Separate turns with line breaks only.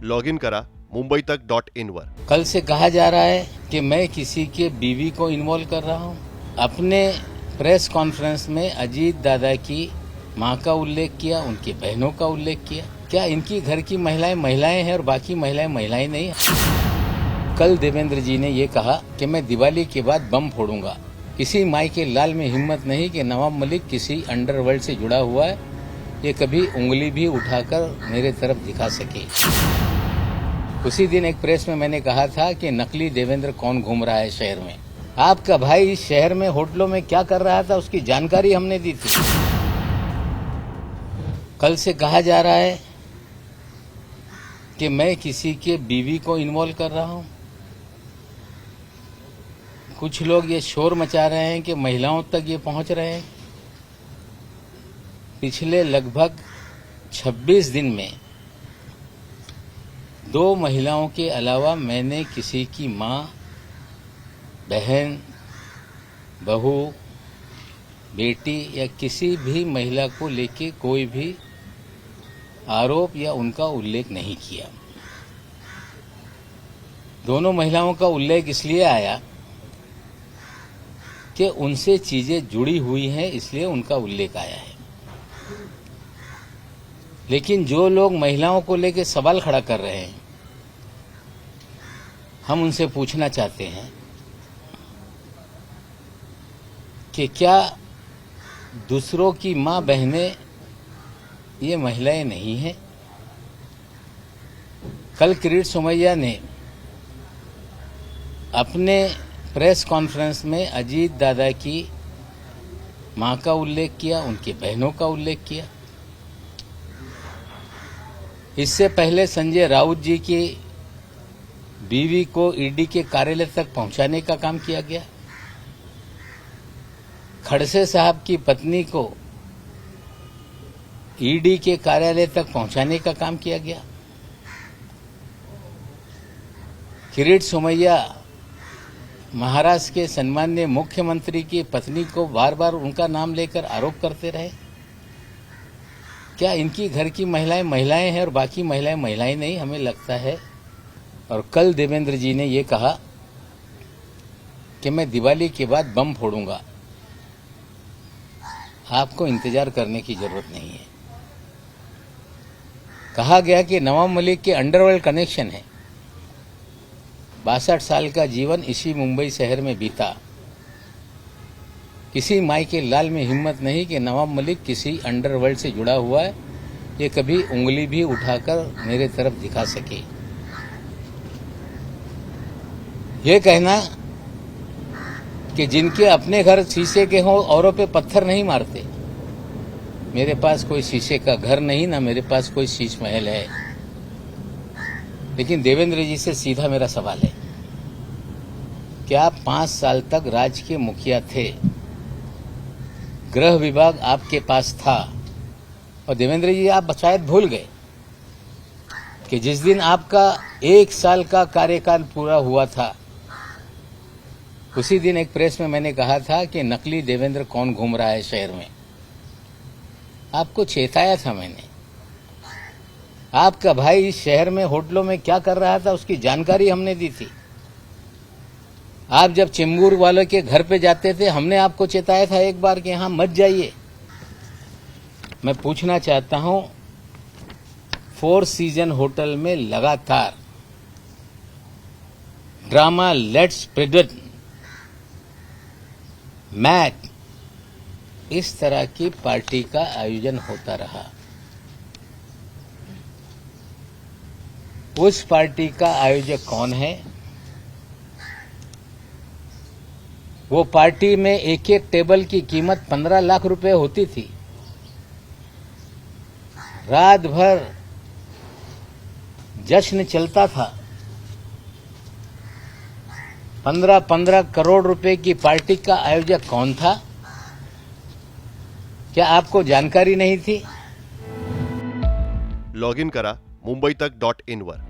Log in करा मुंबईतक.in वर।
कल से कहा जा रहा है कि मैं किसी के बीवी को इन्वॉल्व कर रहा हूं। अपने प्रेस कॉन्फ्रेंस में अजीत दादा की मां का उल्लेख किया, उनकी बहनों का उल्लेख किया। क्या इनकी घर की महिलाएं महिलाएं हैं और बाकी महिलाएं महिलाएं नहीं हैं? कल देवेंद्र जी ने ये कहा कि मैं दिवाली के बाद बम फोड़ूंगा। किसी माई के लाल में हिम्मत नहीं कि नवाब मलिक किसी अंडरवर्ल्ड से जुड़ा हुआ है, ये कभी उंगली भी उठाकर मेरे तरफ दिखा सके। उसी दिन एक प्रेस में मैंने कहा था कि नकली देवेंद्र कौन घूम रहा है शहर में। आपका भाई इस शहर में होटलों में क्या कर रहा था उसकी जानकारी हमने दी थी। कल से कहा जा रहा है कि मैं किसी के बीवी को इन्वॉल्व कर रहा हूं। कुछ लोग ये शोर मचा रहे हैं कि महिलाओं तक ये पहुंच रहे हैं। पिछले लगभग 26 दिन में 2 महिलाओं के अलावा मैंने किसी की मां, बहन, बहू, बेटी या किसी भी महिला को लेके कोई भी आरोप या उनका उल्लेख नहीं किया। दोनों महिलाओं का उल्लेख इसलिए आया कि उनसे चीजें जुड़ी हुई हैं, इसलिए उनका उल्लेख आया है। लेकिन जो लोग महिलाओं को लेकर सवाल खड़ा कर रहे हैं, हम उनसे पूछना चाहते हैं कि क्या दूसरों की मां बहनें ये महिलाएं नहीं हैं? कल किरीट सोमैया ने अपने प्रेस कॉन्फ्रेंस में अजीत दादा की मां का उल्लेख किया, उनकी बहनों का उल्लेख किया। इससे पहले संजय राउत जी की बीवी को ईडी के कार्यालय तक पहुंचाने का काम किया गया। खड़से साहब की पत्नी को ईडी के कार्यालय तक पहुंचाने का काम किया गया। किरीट सोमैया महाराष्ट्र के सम्माननीय मुख्यमंत्री की पत्नी को बार बार उनका नाम लेकर आरोप करते रहे। क्या इनकी घर की महिलाएं महिलाएं हैं और बाकी महिलाएं महिलाएं नहीं? हमें लगता है। और कल देवेंद्र जी ने ये कहा कि मैं दिवाली के बाद बम फोड़ूंगा। आपको इंतजार करने की जरूरत नहीं है। कहा गया कि नवाब मलिक के अंडरवर्ल्ड कनेक्शन है। 62 साल का जीवन इसी मुंबई शहर में बीता। किसी माई के लाल में हिम्मत नहीं कि नवाब मलिक किसी अंडरवर्ल्ड से जुड़ा हुआ है, ये कभी उंगली भी उठाकर मेरे तरफ दिखा सके। ये कहना कि जिनके अपने घर शीशे के हों औरों पे पत्थर नहीं मारते। मेरे पास कोई शीशे का घर नहीं, ना मेरे पास कोई शीश महल है। लेकिन देवेंद्र जी से सीधा मेरा सवाल है कि आप 5 साल तक राज्य के मुखिया थे, गृह विभाग आपके पास था, और देवेंद्र जी आप शायद भूल गए कि जिस दिन आपका 1 साल का कार्यकाल पूरा हुआ था, उसी दिन एक प्रेस में मैंने कहा था कि नकली देवेंद्र कौन घूम रहा है शहर में। आपको चेताया था मैंने। आपका भाई इस शहर में होटलों में क्या कर रहा था उसकी जानकारी हमने दी थी। आप जब चेंबूर वालों के घर पे जाते थे, हमने आपको चेताया था एक बार कि यहां मत जाइए। मैं पूछना चाहता हूं, 4 सीजन होटल में लगातार ड्रामा, लेट्स प्रेडिक्ट, मैच, इस तरह की पार्टी का आयोजन होता रहा। उस पार्टी का आयोजक कौन है? वो पार्टी में एक एक टेबल की कीमत 15 लाख रुपए होती थी। रात भर जश्न चलता था। 15-15 करोड़ रुपए की पार्टी का आयोजक कौन था? क्या आपको जानकारी नहीं थी?
लॉग इन करा मुंबईतक.in वर।